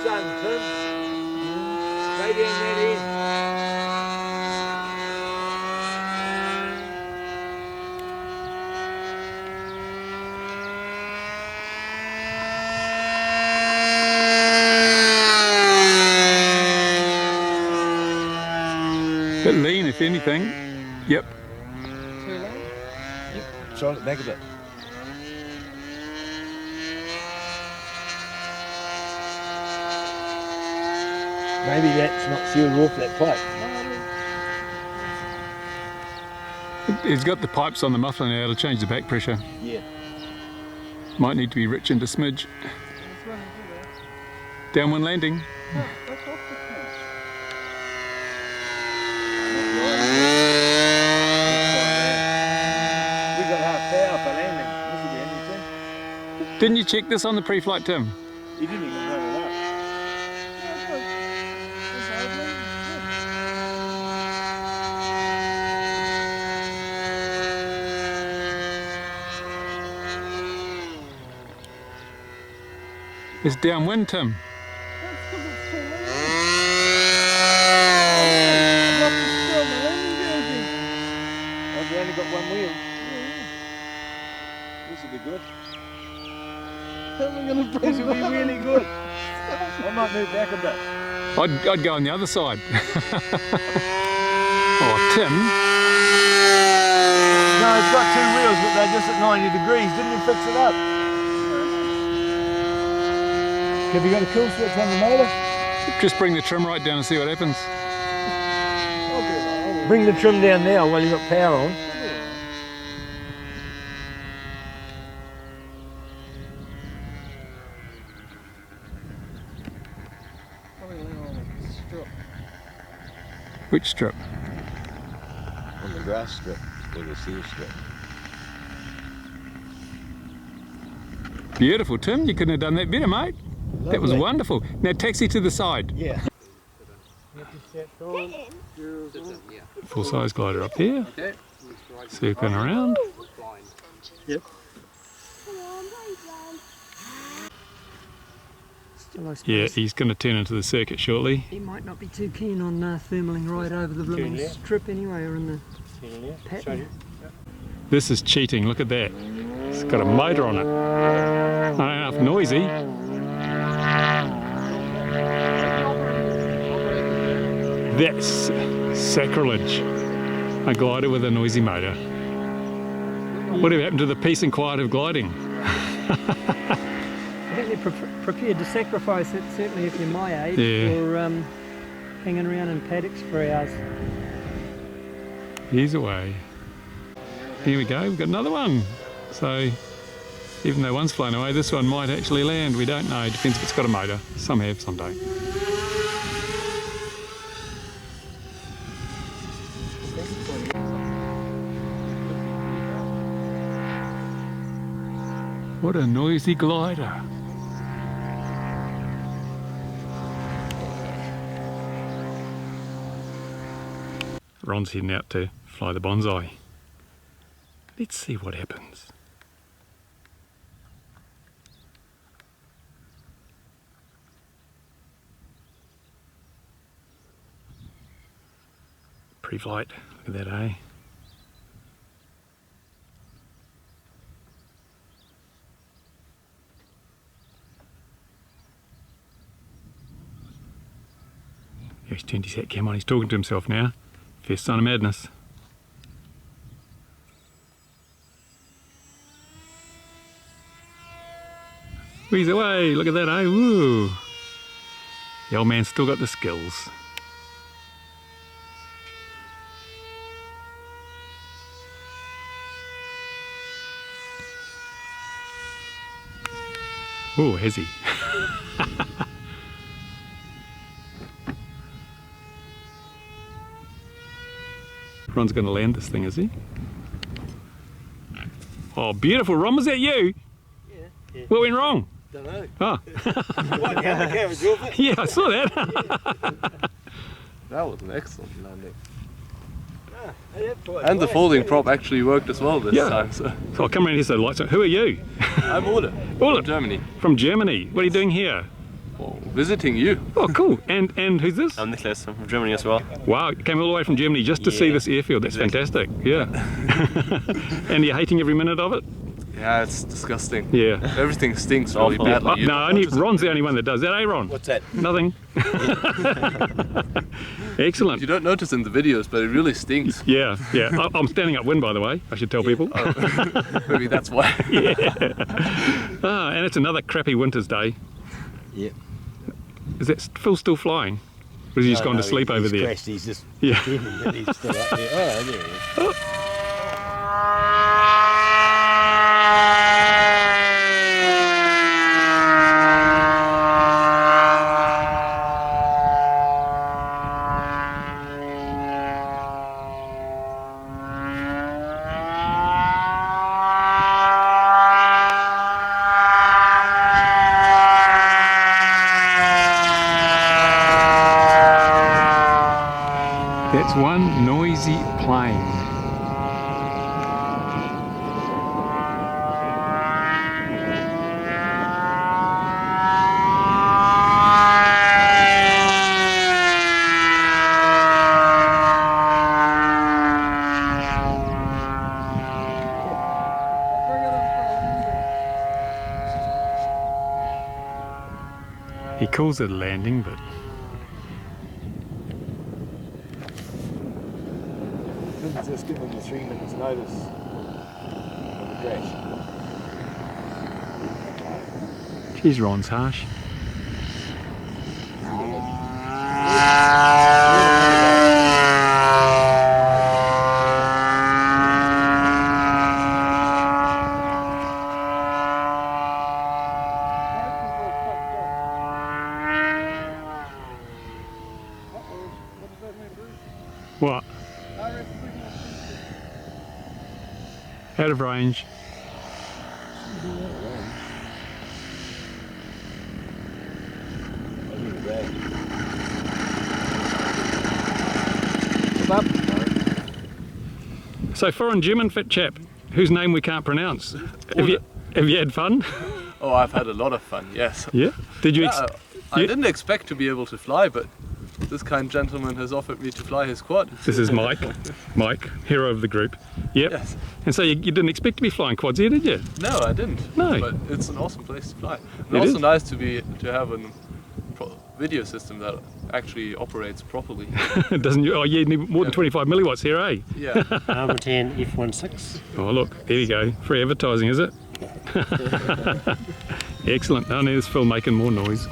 sun, Tim. Stay down that end. Bit lean, if anything. Yep. Too low? Yep. Try it back a bit. Maybe that's not sealed off that pipe. It's got the pipes on the muffler now to change the back pressure. Yeah. Might need to be richened a smidge. Downwind landing. We got half power for landing. This will be interesting. Didn't you check this on the pre-flight, Tim? You didn't even run it up. It's downwind, Tim. I've only got one wheel. This will be good. This will be really good. I might move back a bit. I'd go on the other side. Oh, Tim. No, it's got two wheels, but they're just at 90 degrees. Didn't you fix it up? Have you got a kill switch on the motor? Just bring the trim right down and see what happens. Bring the trim down now while you've got power on. Which strip? On the grass strip, or the seal strip. Beautiful, Tim. You couldn't have done that better, mate. Lovely. That was wonderful. Now taxi to the side. Yeah. Full size glider up there. Circling around. Yep. Yeah, he's going to turn into the circuit shortly. He might not be too keen on thermaling right over the blooming strip anyway, or in the pattern. This is cheating, look at that. It's got a motor on it. Not enough noisy. That's sacrilege. A glider with a noisy motor. Whatever happened to the peace and quiet of gliding? I think they're prepared to sacrifice it, certainly if you're my age, or hanging around in paddocks for hours. He's away. Here we go, we've got another one. So, even though one's flown away, this one might actually land. We don't know, depends if it's got a motor. Some have, some don't. What a noisy glider. Ron's heading out to fly the bonsai. Let's see what happens. Pre-flight, look at that, eh? He's turned his hat cam on, he's talking to himself now. First sign of madness. He's away, look at that, eh? Woo! The old man's still got the skills. Oh, has he? Ron's going to land this thing, is he? Oh, beautiful. Ron, was that you? Yeah. What went wrong? Don't know. Oh. What, the camera's off it? Yeah, I saw that. That was an excellent landing. Ah, And the folding prop actually worked as well this Yeah. time. So So I'll come around here so the lights on. Who are you? I'm Ole. Ole. From Germany. From Germany. What are you doing here? Oh, visiting you. Oh, cool. And who's this? I'm Nicholas from Germany as well. Wow, you came all the way from Germany just to see this airfield. That's fantastic. Yeah. And you're hating every minute of it? Yeah, it's disgusting. Yeah. Everything stinks really Awful. badly. No, only Ron's the only one that does that, eh, Ron? What's that? Nothing. Excellent. You don't notice in the videos, but it really stinks. Yeah, yeah. I'm standing upwind, by the way. I should tell people. Maybe that's why. Ah, and it's another crappy winter's day. Yep. Is that Phil still flying? Or has he just gone to sleep over there? Crashed. He's just Yeah. pretending that he's still up there. Oh, there he is. That's one noisy plane. He calls it a landing, but Didn't just give him the 3 minutes notice of the crash. geez, Ron's harsh. What? Out of range. So foreign German fit chap, whose name we can't pronounce. Have you had fun? Oh, I've had a lot of fun, yes. Yeah. Did you? Yeah, I didn't expect to be able to fly, but this kind gentleman has offered me to fly his quad. This is Mike. Mike, hero of the group. Yep. Yes. And so you didn't expect to be flying quads here, did you? No, I didn't. No. But it's an awesome place to fly. And It also is. nice to have a video system that actually operates properly. Doesn't you? Oh, you need more than 25 milliwatts here, eh? Yeah. Armour 10 F16. Oh, look, there you go. Free advertising, is it? Excellent. Oh, there's Phil making more noise.